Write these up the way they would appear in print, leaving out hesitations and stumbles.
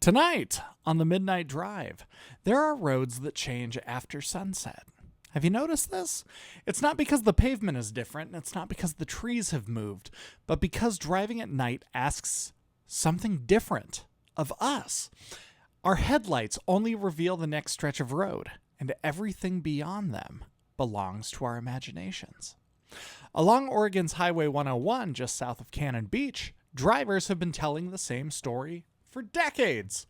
Tonight on the Midnight Drive, there are roads that change after sunset. Have you noticed this? It's not because the pavement is different, and it's not because the trees have moved, but because driving at night asks something different of us. Our headlights only reveal the next stretch of road, and everything beyond them belongs to our imaginations. Along Oregon's Highway 101, just south of Cannon Beach, drivers have been telling the same story for decades.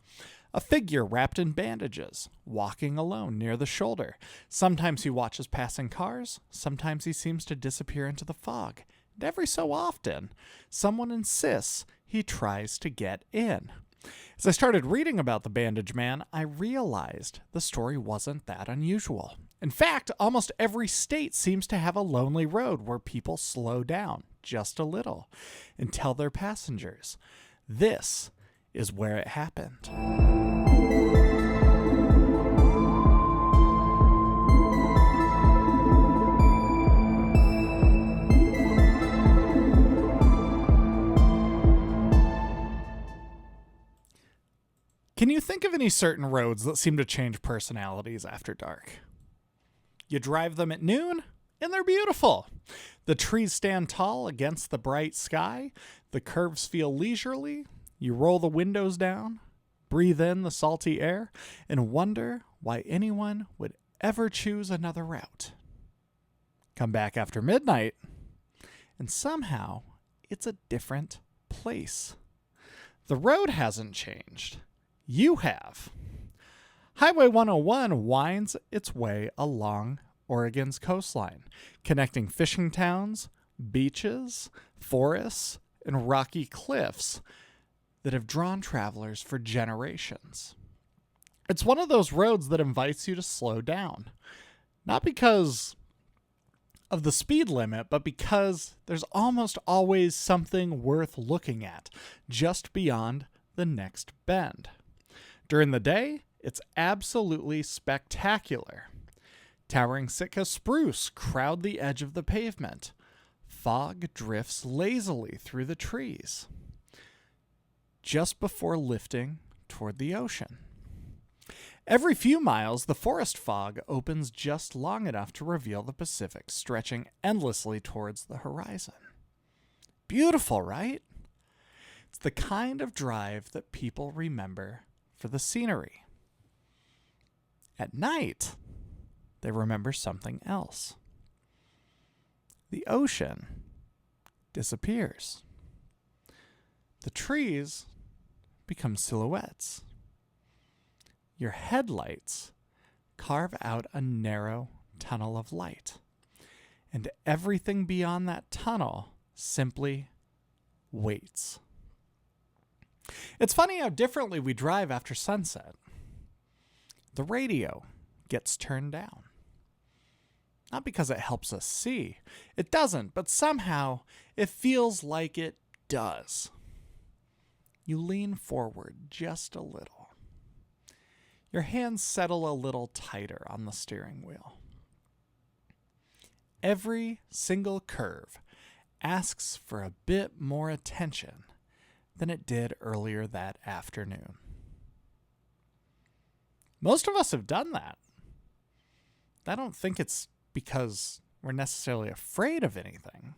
A figure wrapped in bandages, walking alone near the shoulder. Sometimes he watches passing cars, sometimes he seems to disappear into the fog. And every so often, someone insists he tries to get in. As I started reading about the Bandage Man, I realized the story wasn't that unusual. In fact, almost every state seems to have a lonely road where people slow down just a little and tell their passengers, this is where it happened. Can you think of any certain roads that seem to change personalities after dark? You drive them at noon, and they're beautiful. The trees stand tall against the bright sky. The curves feel leisurely. You roll the windows down, breathe in the salty air, and wonder why anyone would ever choose another route. Come back after midnight, and somehow it's a different place. The road hasn't changed. You have. Highway 101 winds its way along Oregon's coastline, connecting fishing towns, beaches, forests, and rocky cliffs that have drawn travelers for generations. It's one of those roads that invites you to slow down, not because of the speed limit, but because there's almost always something worth looking at just beyond the next bend. During the day, it's absolutely spectacular. Towering Sitka spruce crowd the edge of the pavement. Fog drifts lazily through the trees, just before lifting toward the ocean. Every few miles, the forest fog opens just long enough to reveal the Pacific, stretching endlessly towards the horizon. Beautiful, right? It's the kind of drive that people remember for the scenery. At night, they remember something else. The ocean disappears. The trees become silhouettes. Your headlights carve out a narrow tunnel of light, and everything beyond that tunnel simply waits. It's funny how differently we drive after sunset. The radio gets turned down. Not because it helps us see. It doesn't, but somehow it feels like it does. You lean forward just a little. Your hands settle a little tighter on the steering wheel. Every single curve asks for a bit more attention than it did earlier that afternoon. Most of us have done that. I don't think it's because we're necessarily afraid of anything.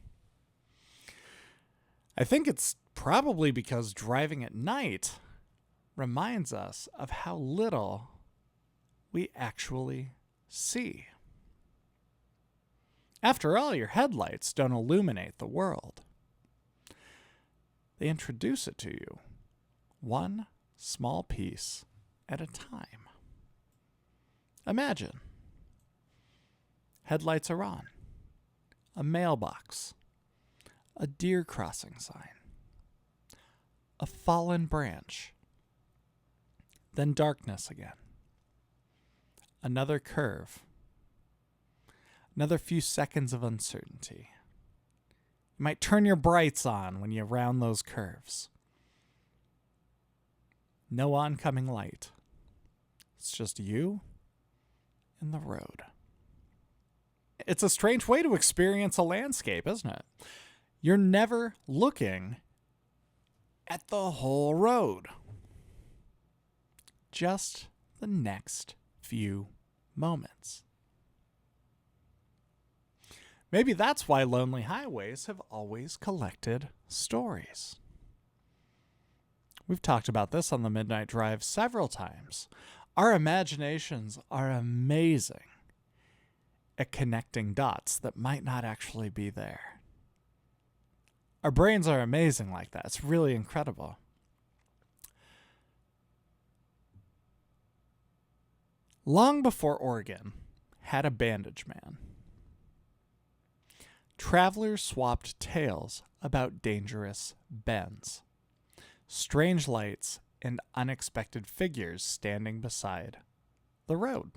I think it's probably because driving at night reminds us of how little we actually see. After all, your headlights don't illuminate the world. They introduce it to you, one small piece at a time. Imagine. Headlights are on. A mailbox. A deer crossing sign. A fallen branch. Then darkness again. Another curve. Another few seconds of uncertainty. You might turn your brights on when you round those curves. No oncoming light. It's just you and the road. It's a strange way to experience a landscape, isn't it? You're never looking at the whole road. just the next few moments. Maybe that's why lonely highways have always collected stories. We've talked about this on the Midnight Drive several times. Our imaginations are amazing at connecting dots that might not actually be there. Our brains are amazing like that. It's really incredible. Long before Oregon had a Bandage Man, travelers swapped tales about dangerous bends, strange lights, and unexpected figures standing beside the road.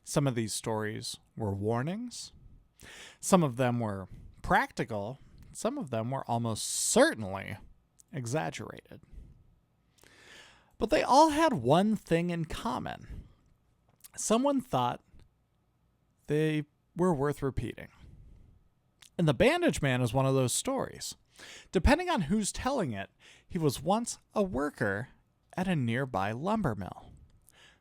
Some of these stories were warnings. Some of them were practical. Some of them were almost certainly exaggerated. But they all had one thing in common. Someone thought they were worth repeating. And the Bandage Man is one of those stories. Depending on who's telling it, he was once a worker at a nearby lumber mill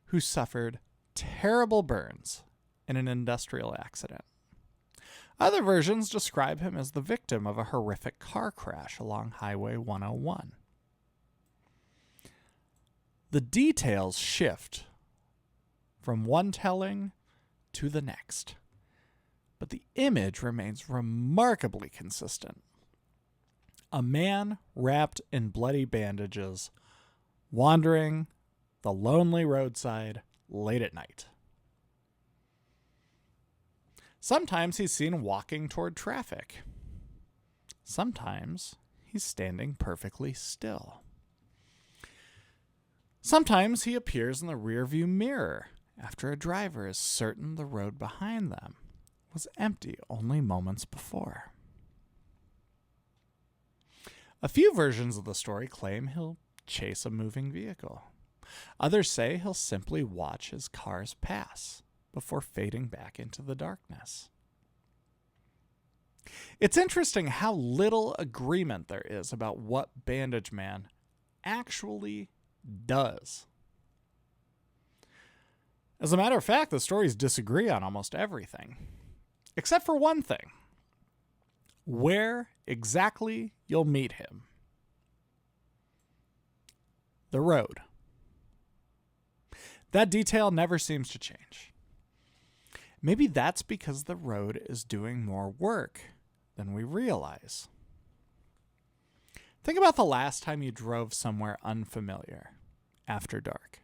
who suffered terrible burns in an industrial accident. Other versions describe him as the victim of a horrific car crash along Highway 101. The details shift from one telling to the next, but the image remains remarkably consistent. A man wrapped in bloody bandages, wandering the lonely roadside late at night. Sometimes he's seen walking toward traffic. Sometimes he's standing perfectly still. Sometimes he appears in the rearview mirror after a driver is certain the road behind them was empty only moments before. A few versions of the story claim he'll chase a moving vehicle. Others say he'll simply watch his cars pass before fading back into the darkness. It's interesting how little agreement there is about what Bandage Man actually does. As a matter of fact, the stories disagree on almost everything, except for one thing: where exactly you'll meet him. The road. That detail never seems to change. Maybe that's because the road is doing more work than we realize. Think about the last time you drove somewhere unfamiliar after dark.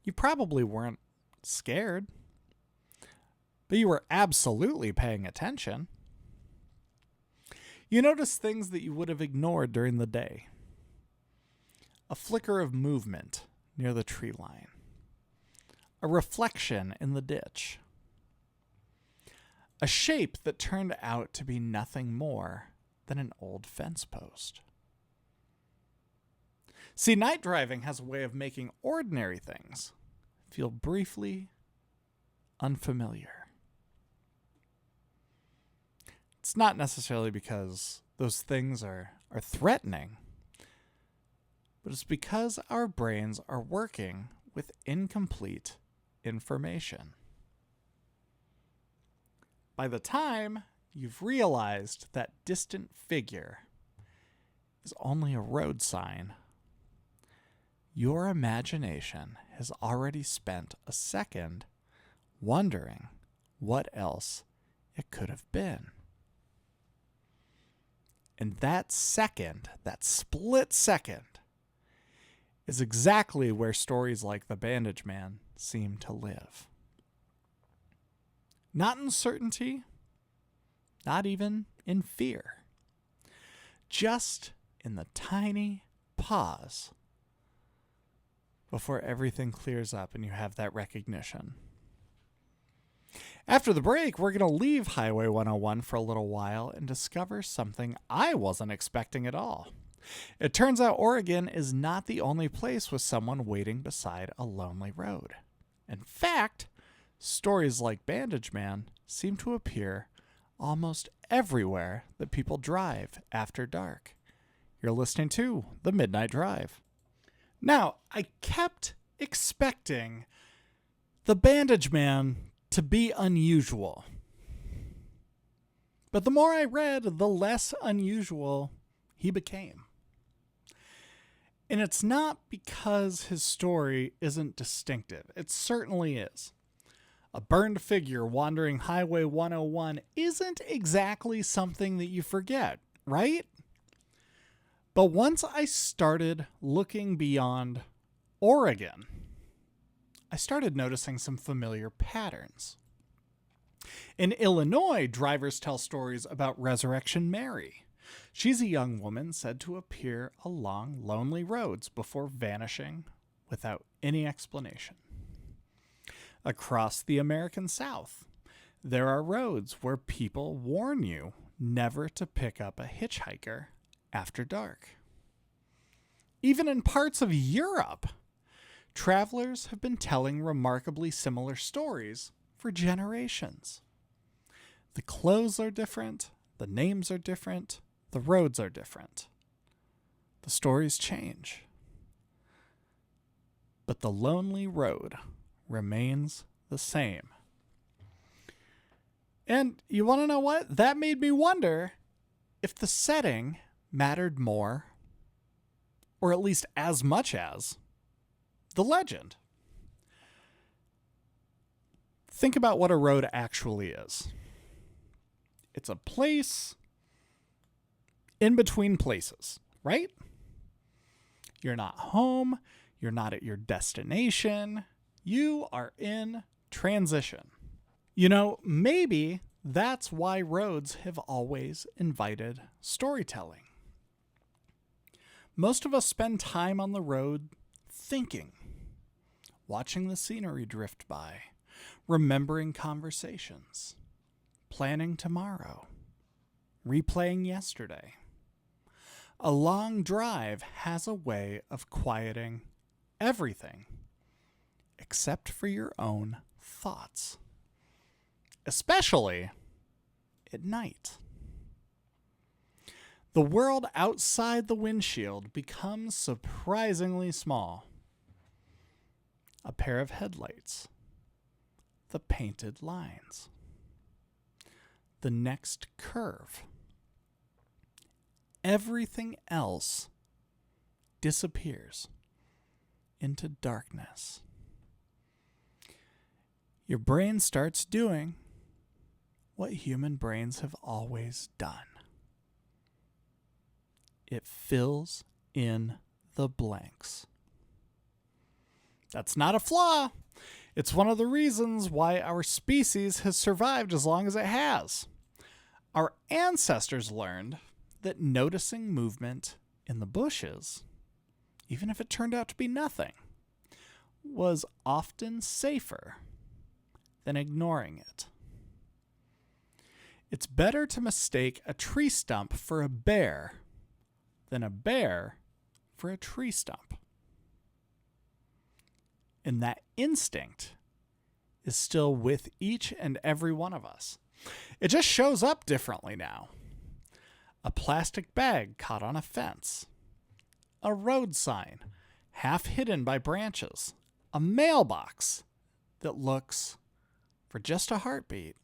You probably weren't scared, but you were absolutely paying attention. You noticed things that you would have ignored during the day. A flicker of movement near the tree line. A reflection in the ditch. A shape that turned out to be nothing more than an old fence post. See, night driving has a way of making ordinary things feel briefly unfamiliar. It's not necessarily because those things are threatening, but it's because our brains are working with incomplete information. By the time you've realized that distant figure is only a road sign, your imagination has already spent a second wondering what else it could have been. And that second, that split second, is exactly where stories like The Bandage Man seem to live. Not in certainty, not even in fear. Just in the tiny pause before everything clears up and you have that recognition. After the break, we're going to leave Highway 101 for a little while and discover something I wasn't expecting at all. It turns out Oregon is not the only place with someone waiting beside a lonely road. In fact, stories like Bandage Man seem to appear almost everywhere that people drive after dark. You're listening to The Midnight Drive. Now, I kept expecting the Bandage Man to be unusual. But the more I read, the less unusual he became. And it's not because his story isn't distinctive. It certainly is. A burned figure wandering Highway 101 isn't exactly something that you forget, right? But once I started looking beyond Oregon, I started noticing some familiar patterns. In Illinois, drivers tell stories about Resurrection Mary. She's a young woman said to appear along lonely roads before vanishing without any explanation. Across the American South, there are roads where people warn you never to pick up a hitchhiker after dark. Even in parts of Europe, travelers have been telling remarkably similar stories for generations. The clothes are different, the names are different, the roads are different. The stories change. But the lonely road remains the same. And you want to know what? That made me wonder if the setting mattered more, or at least as much as, the legend. Think about what a road actually is. It's a place in between places, right? You're not home. You're not at your destination. You are in transition. You know, maybe that's why roads have always invited storytelling. Most of us spend time on the road thinking, watching the scenery drift by, remembering conversations, planning tomorrow, replaying yesterday. A long drive has a way of quieting everything except for your own thoughts, especially at night. The world outside the windshield becomes surprisingly small. A pair of headlights, the painted lines, the next curve. Everything else disappears into darkness. Your brain starts doing what human brains have always done. It fills in the blanks. That's not a flaw. It's one of the reasons why our species has survived as long as it has. Our ancestors learned that noticing movement in the bushes, even if it turned out to be nothing, was often safer than ignoring it. It's better to mistake a tree stump for a bear than a bear for a tree stump. And that instinct is still with each and every one of us. It just shows up differently now. A plastic bag caught on a fence. A road sign, half hidden by branches. A mailbox that looks, for just a heartbeat,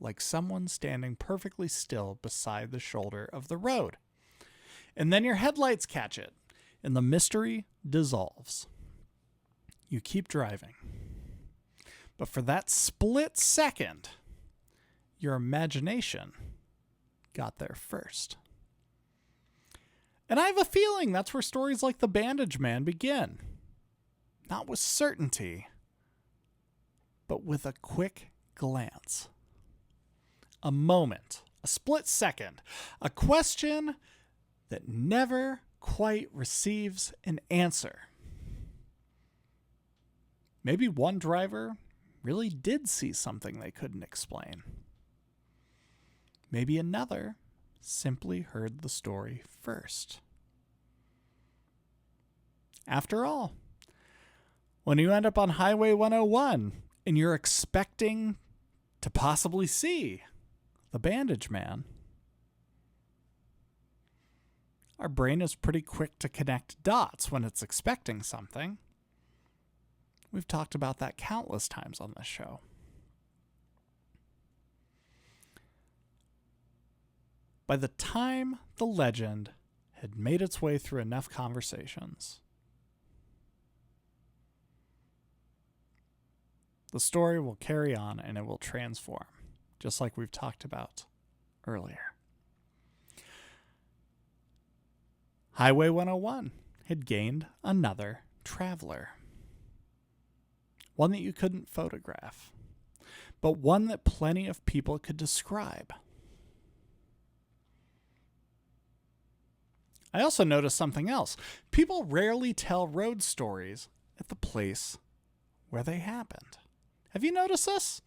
like someone standing perfectly still beside the shoulder of the road. And then your headlights catch it, and the mystery dissolves. You keep driving. But for that split second, your imagination got there first. And I have a feeling that's where stories like The Bandage Man begin. Not with certainty, but with a quick glance. A moment, a split second, a question that never quite receives an answer. Maybe one driver really did see something they couldn't explain. Maybe another simply heard the story first. After all, when you end up on Highway 101 and you're expecting to possibly see the Bandage Man, our brain is pretty quick to connect dots when it's expecting something. We've talked about that countless times on this show. By the time the legend had made its way through enough conversations, the story will carry on and it will transform, just like we've talked about earlier. Highway 101 had gained another traveler. One that you couldn't photograph, but one that plenty of people could describe. I also noticed something else. People rarely tell road stories at the place where they happened. Have you noticed this?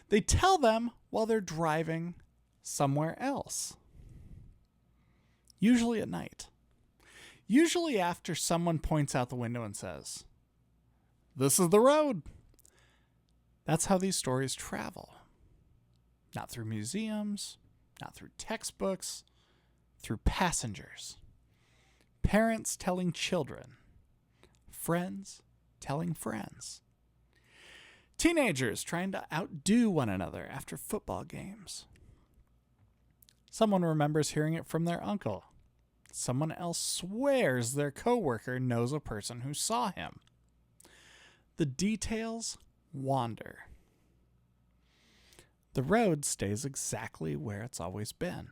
They tell them while they're driving somewhere else. Usually at night. Usually after someone points out the window and says, "This is the road." That's how these stories travel. Not through museums, not through textbooks, through passengers. Parents telling children. Friends telling friends. Teenagers trying to outdo one another after football games. Someone remembers hearing it from their uncle. Someone else swears their coworker knows a person who saw him. The details wander. The road stays exactly where it's always been.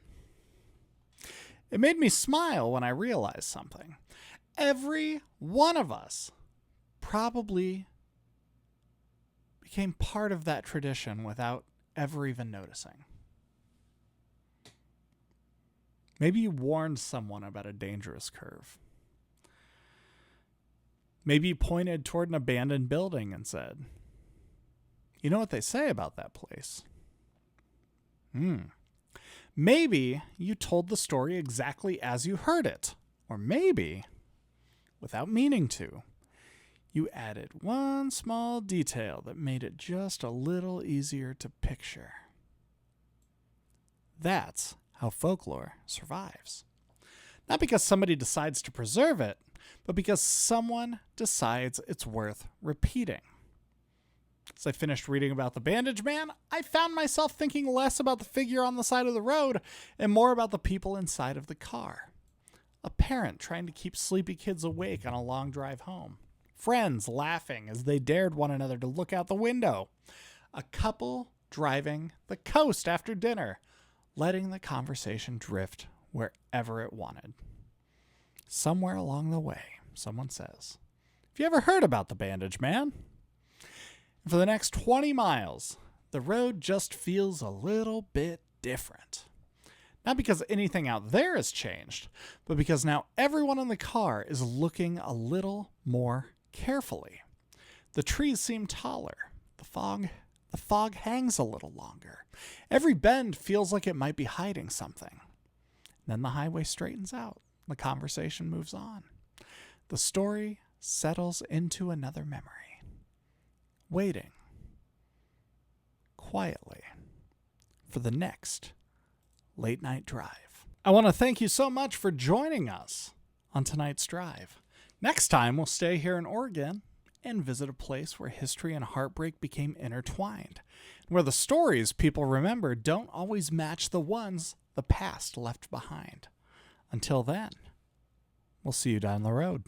It made me smile when I realized something. Every one of us probably became part of that tradition without ever even noticing. Maybe you warned someone about a dangerous curve. Maybe you pointed toward an abandoned building and said, "You know what they say about that place?" Maybe you told the story exactly as you heard it. Or maybe, without meaning to, you added one small detail that made it just a little easier to picture. That's how folklore survives. Not because somebody decides to preserve it, but because someone decides it's worth repeating. As I finished reading about the Bandage Man, I found myself thinking less about the figure on the side of the road and more about the people inside of the car. A parent trying to keep sleepy kids awake on a long drive home. Friends laughing as they dared one another to look out the window. A couple driving the coast after dinner, letting the conversation drift wherever it wanted. Somewhere along the way, someone says, "Have you ever heard about the Bandage Man?" For the next 20 miles, the road just feels a little bit different. Not because anything out there has changed, but because now everyone in the car is looking a little more carefully. The trees seem taller. The fog hangs a little longer. Every bend feels like it might be hiding something. Then the highway straightens out. The conversation moves on. The story settles into another memory. Waiting quietly for the next late night drive. I want to thank you so much for joining us on tonight's drive. Next time, we'll stay here in Oregon and visit a place where history and heartbreak became intertwined, where the stories people remember don't always match the ones the past left behind. Until then, we'll see you down the road.